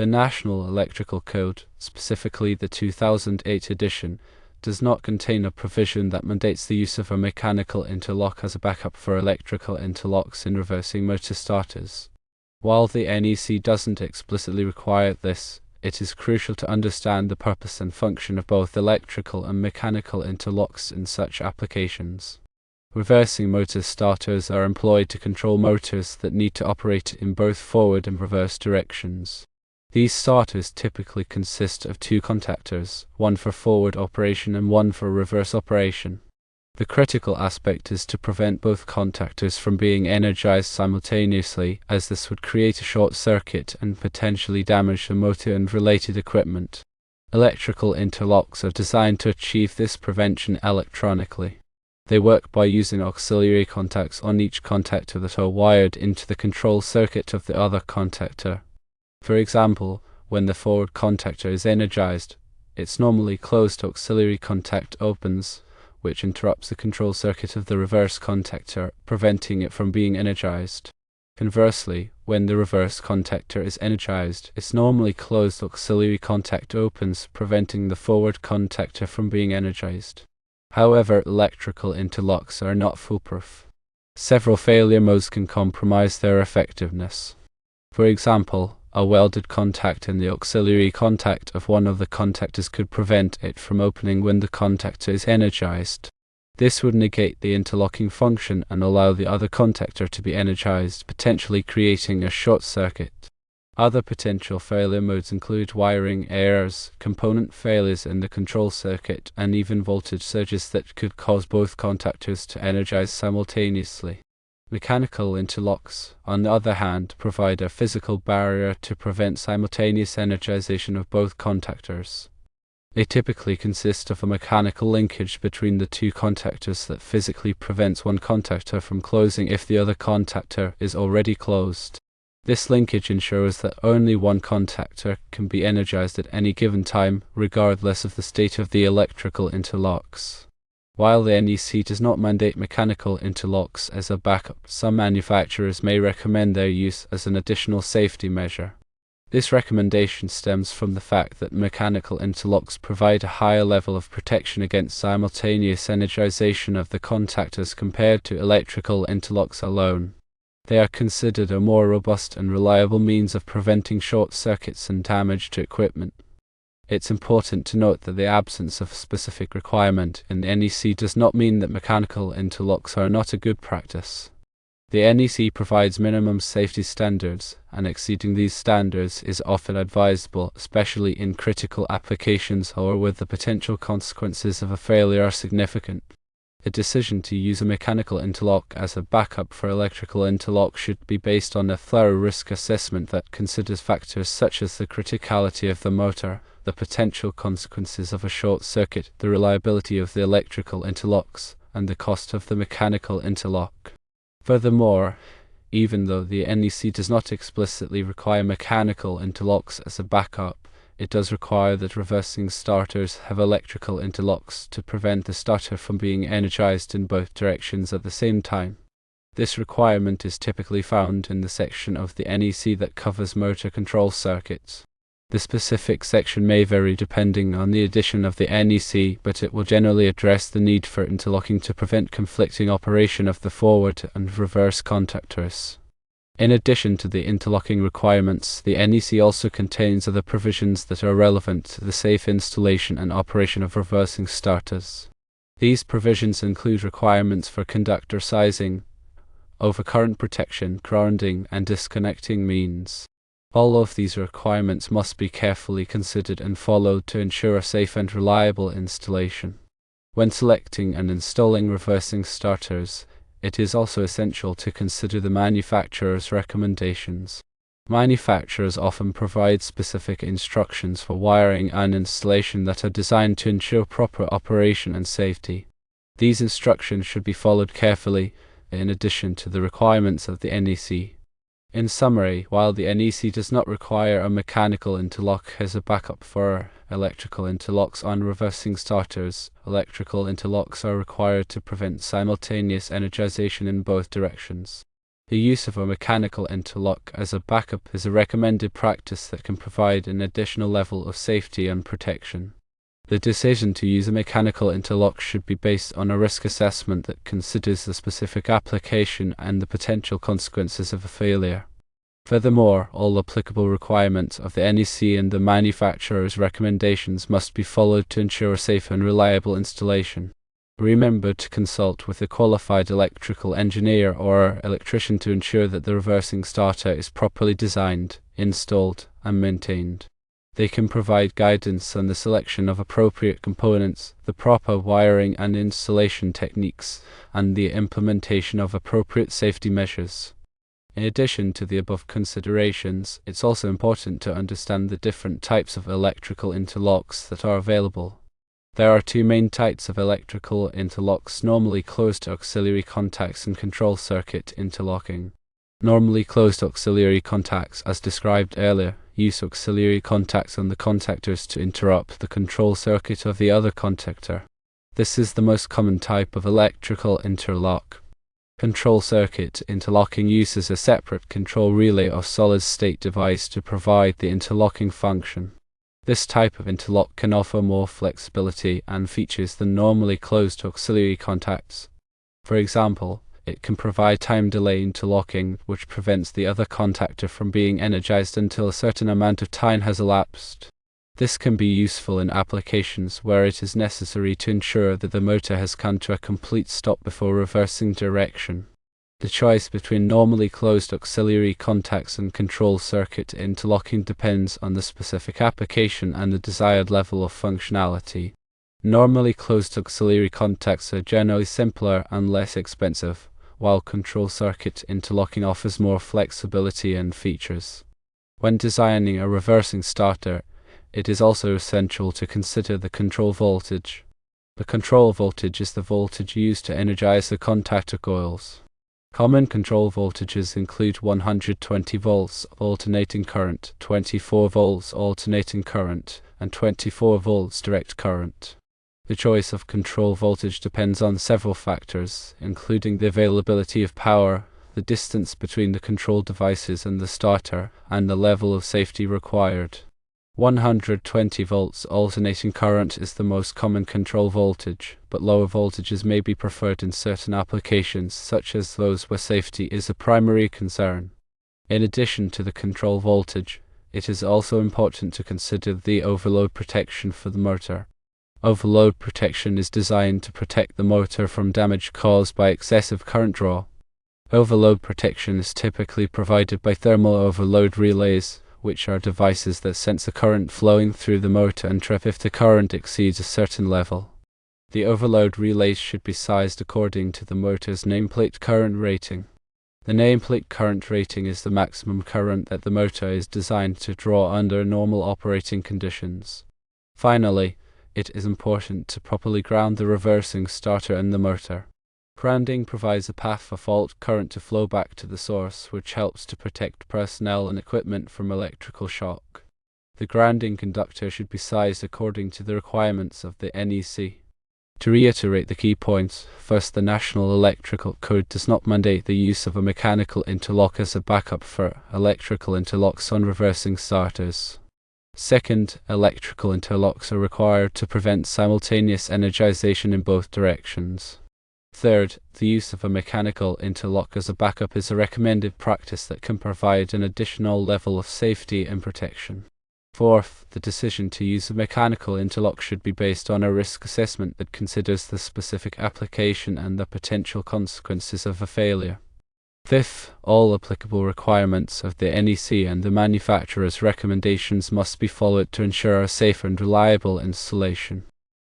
The National Electrical Code, specifically the 2008 edition, does not contain a provision that mandates the use of a mechanical interlock as a backup for electrical interlocks in reversing motor starters. While the NEC doesn't explicitly require this, it is crucial to understand the purpose and function of both electrical and mechanical interlocks in such applications. Reversing motor starters are employed to control motors that need to operate in both forward and reverse directions. These starters typically consist of two contactors, one for forward operation and one for reverse operation. The critical aspect is to prevent both contactors from being energized simultaneously, as this would create a short circuit and potentially damage the motor and related equipment. Electrical interlocks are designed to achieve this prevention electronically. They work by using auxiliary contacts on each contactor that are wired into the control circuit of the other contactor. For example, when the forward contactor is energized, its normally closed auxiliary contact opens, which interrupts the control circuit of the reverse contactor, preventing it from being energized. Conversely, when the reverse contactor is energized, its normally closed auxiliary contact opens, preventing the forward contactor from being energized. However, electrical interlocks are not foolproof. Several failure modes can compromise their effectiveness. For example, a welded contact in the auxiliary contact of one of the contactors could prevent it from opening when the contactor is energized. This would negate the interlocking function and allow the other contactor to be energized, potentially creating a short circuit. Other potential failure modes include wiring errors, component failures in the control circuit, and even voltage surges that could cause both contactors to energize simultaneously. Mechanical interlocks, on the other hand, provide a physical barrier to prevent simultaneous energization of both contactors. They typically consist of a mechanical linkage between the two contactors that physically prevents one contactor from closing if the other contactor is already closed. This linkage ensures that only one contactor can be energized at any given time, regardless of the state of the electrical interlocks. While the NEC does not mandate mechanical interlocks as a backup, some manufacturers may recommend their use as an additional safety measure. This recommendation stems from the fact that mechanical interlocks provide a higher level of protection against simultaneous energization of the contactors compared to electrical interlocks alone. They are considered a more robust and reliable means of preventing short circuits and damage to equipment. It's important to note that the absence of a specific requirement in the NEC does not mean that mechanical interlocks are not a good practice. The NEC provides minimum safety standards, and exceeding these standards is often advisable, especially in critical applications or where the potential consequences of a failure are significant. A decision to use a mechanical interlock as a backup for electrical interlock should be based on a thorough risk assessment that considers factors such as the criticality of the motor, the potential consequences of a short circuit, the reliability of the electrical interlocks, and the cost of the mechanical interlock. Furthermore, even though the NEC does not explicitly require mechanical interlocks as a backup, it does require that reversing starters have electrical interlocks to prevent the starter from being energized in both directions at the same time. This requirement is typically found in the section of the NEC that covers motor control circuits. The specific section may vary depending on the edition of the NEC, but it will generally address the need for interlocking to prevent conflicting operation of the forward and reverse contactors. In addition to the interlocking requirements, the NEC also contains other provisions that are relevant to the safe installation and operation of reversing starters. These provisions include requirements for conductor sizing, overcurrent protection, grounding, and disconnecting means. All of these requirements must be carefully considered and followed to ensure a safe and reliable installation. When selecting and installing reversing starters, it is also essential to consider the manufacturer's recommendations. Manufacturers often provide specific instructions for wiring and installation that are designed to ensure proper operation and safety. These instructions should be followed carefully, in addition to the requirements of the NEC. In summary, while the NEC does not require a mechanical interlock as a backup for electrical interlocks on reversing starters, electrical interlocks are required to prevent simultaneous energization in both directions. The use of a mechanical interlock as a backup is a recommended practice that can provide an additional level of safety and protection. The decision to use a mechanical interlock should be based on a risk assessment that considers the specific application and the potential consequences of a failure. Furthermore, all applicable requirements of the NEC and the manufacturer's recommendations must be followed to ensure a safe and reliable installation. Remember to consult with a qualified electrical engineer or electrician to ensure that the reversing starter is properly designed, installed, and maintained. They can provide guidance on the selection of appropriate components, the proper wiring and installation techniques, and the implementation of appropriate safety measures. In addition to the above considerations, it's also important to understand the different types of electrical interlocks that are available. There are two main types of electrical interlocks: normally closed auxiliary contacts and control circuit interlocking. Normally closed auxiliary contacts, as described earlier, use auxiliary contacts on the contactors to interrupt the control circuit of the other contactor. This is the most common type of electrical interlock. Control circuit interlocking uses a separate control relay or solid-state device to provide the interlocking function. This type of interlock can offer more flexibility and features than normally closed auxiliary contacts. For example, it can provide time delay interlocking, which prevents the other contactor from being energized until a certain amount of time has elapsed. This can be useful in applications where it is necessary to ensure that the motor has come to a complete stop before reversing direction. The choice between normally closed auxiliary contacts and control circuit interlocking depends on the specific application and the desired level of functionality. Normally closed auxiliary contacts are generally simpler and less expensive, while control circuit interlocking offers more flexibility and features. When designing a reversing starter, it is also essential to consider the control voltage. The control voltage is the voltage used to energize the contactor coils. Common control voltages include 120 volts alternating current, 24 volts alternating current, and 24 volts direct current. The choice of control voltage depends on several factors, including the availability of power, the distance between the control devices and the starter, and the level of safety required. 120 volts alternating current is the most common control voltage, but lower voltages may be preferred in certain applications, such as those where safety is a primary concern. In addition to the control voltage, it is also important to consider the overload protection for the motor. Overload protection is designed to protect the motor from damage caused by excessive current draw. Overload protection is typically provided by thermal overload relays, which are devices that sense the current flowing through the motor and trip if the current exceeds a certain level. The overload relays should be sized according to the motor's nameplate current rating. The nameplate current rating is the maximum current that the motor is designed to draw under normal operating conditions. Finally, it is important to properly ground the reversing starter and the motor. Grounding provides a path for fault current to flow back to the source, which helps to protect personnel and equipment from electrical shock. The grounding conductor should be sized according to the requirements of the NEC. To reiterate the key points, first, the National Electrical Code does not mandate the use of a mechanical interlock as a backup for electrical interlocks on reversing starters. Second, electrical interlocks are required to prevent simultaneous energization in both directions. Third, the use of a mechanical interlock as a backup is a recommended practice that can provide an additional level of safety and protection. Fourth, the decision to use a mechanical interlock should be based on a risk assessment that considers the specific application and the potential consequences of a failure. Fifth, all applicable requirements of the NEC and the manufacturer's recommendations must be followed to ensure a safe and reliable installation.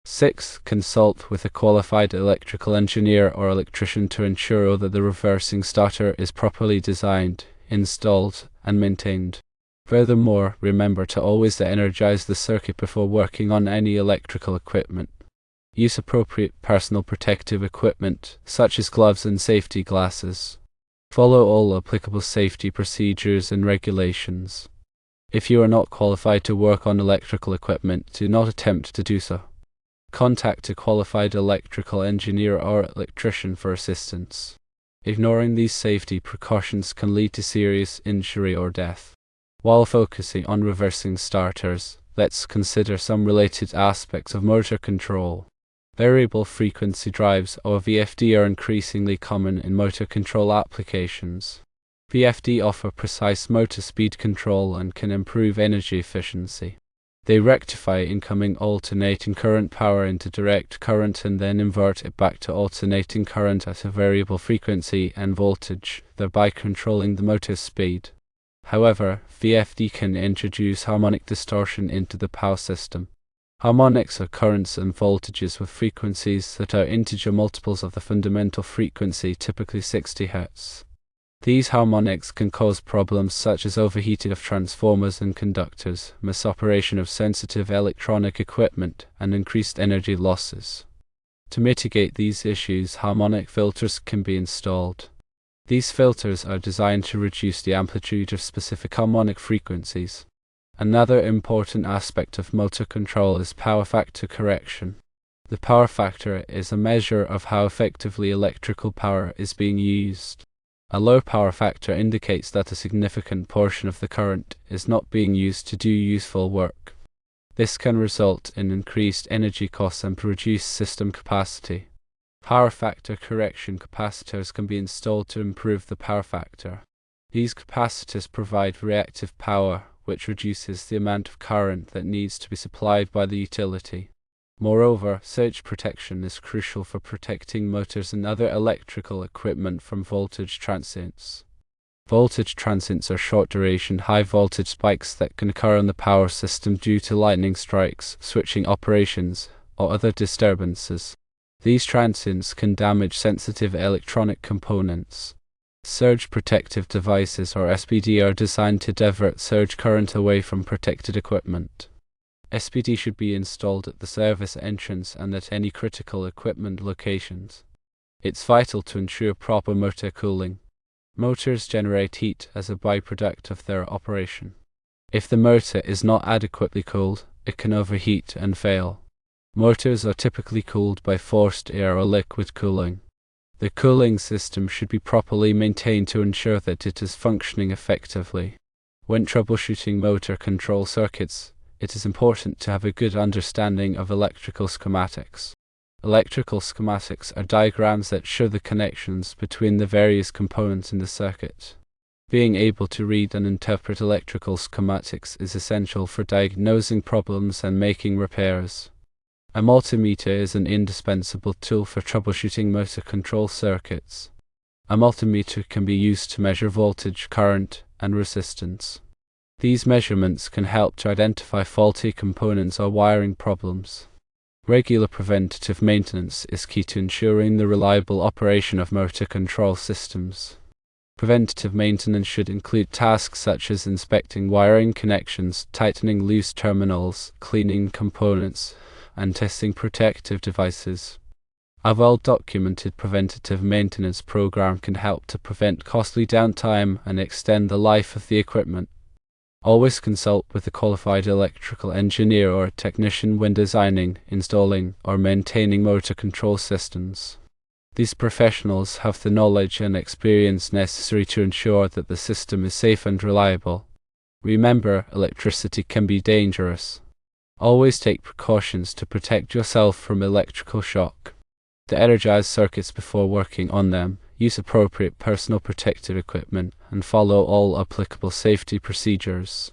Sixth, consult with a qualified electrical engineer or electrician to ensure that the reversing starter is properly designed, installed, and maintained. Furthermore, remember to always energize the circuit before working on any electrical equipment. Use appropriate personal protective equipment, such as gloves and safety glasses. Follow all applicable safety procedures and regulations. If you are not qualified to work on electrical equipment, do not attempt to do so. Contact a qualified electrical engineer or electrician for assistance. Ignoring these safety precautions can lead to serious injury or death. While focusing on reversing starters, let's consider some related aspects of motor control. Variable frequency drives, or VFD, are increasingly common in motor control applications. VFD offer precise motor speed control and can improve energy efficiency. They rectify incoming alternating current power into direct current and then invert it back to alternating current at a variable frequency and voltage, thereby controlling the motor's speed. However, VFD can introduce harmonic distortion into the power system. Harmonics are currents and voltages with frequencies that are integer multiples of the fundamental frequency, typically 60 Hz. These harmonics can cause problems such as overheating of transformers and conductors, misoperation of sensitive electronic equipment, and increased energy losses. To mitigate these issues, harmonic filters can be installed. These filters are designed to reduce the amplitude of specific harmonic frequencies. Another important aspect of motor control is power factor correction. The power factor is a measure of how effectively electrical power is being used. A low power factor indicates that a significant portion of the current is not being used to do useful work. This can result in increased energy costs and reduced system capacity. Power factor correction capacitors can be installed to improve the power factor. These capacitors provide reactive power, which reduces the amount of current that needs to be supplied by the utility. Moreover, surge protection is crucial for protecting motors and other electrical equipment from voltage transients. Voltage transients are short-duration, high-voltage spikes that can occur on the power system due to lightning strikes, switching operations, or other disturbances. These transients can damage sensitive electronic components. Surge protective devices, or SPD, are designed to divert surge current away from protected equipment. SPD should be installed at the service entrance and at any critical equipment locations. It's vital to ensure proper motor cooling. Motors generate heat as a byproduct of their operation. If the motor is not adequately cooled, it can overheat and fail. Motors are typically cooled by forced air or liquid cooling. The cooling system should be properly maintained to ensure that it is functioning effectively. When troubleshooting motor control circuits, it is important to have a good understanding of electrical schematics. Electrical schematics are diagrams that show the connections between the various components in the circuit. Being able to read and interpret electrical schematics is essential for diagnosing problems and making repairs. A multimeter is an indispensable tool for troubleshooting motor control circuits. A multimeter can be used to measure voltage, current, and resistance. These measurements can help to identify faulty components or wiring problems. Regular preventative maintenance is key to ensuring the reliable operation of motor control systems. Preventative maintenance should include tasks such as inspecting wiring connections, tightening loose terminals, cleaning components, and testing protective devices. A well-documented preventative maintenance program can help to prevent costly downtime and extend the life of the equipment. Always consult with a qualified electrical engineer or a technician when designing, installing, or maintaining motor control systems. These professionals have the knowledge and experience necessary to ensure that the system is safe and reliable. Remember, electricity can be dangerous. Always take precautions to protect yourself from electrical shock. To energize circuits before working on them, use appropriate personal protective equipment, and follow all applicable safety procedures.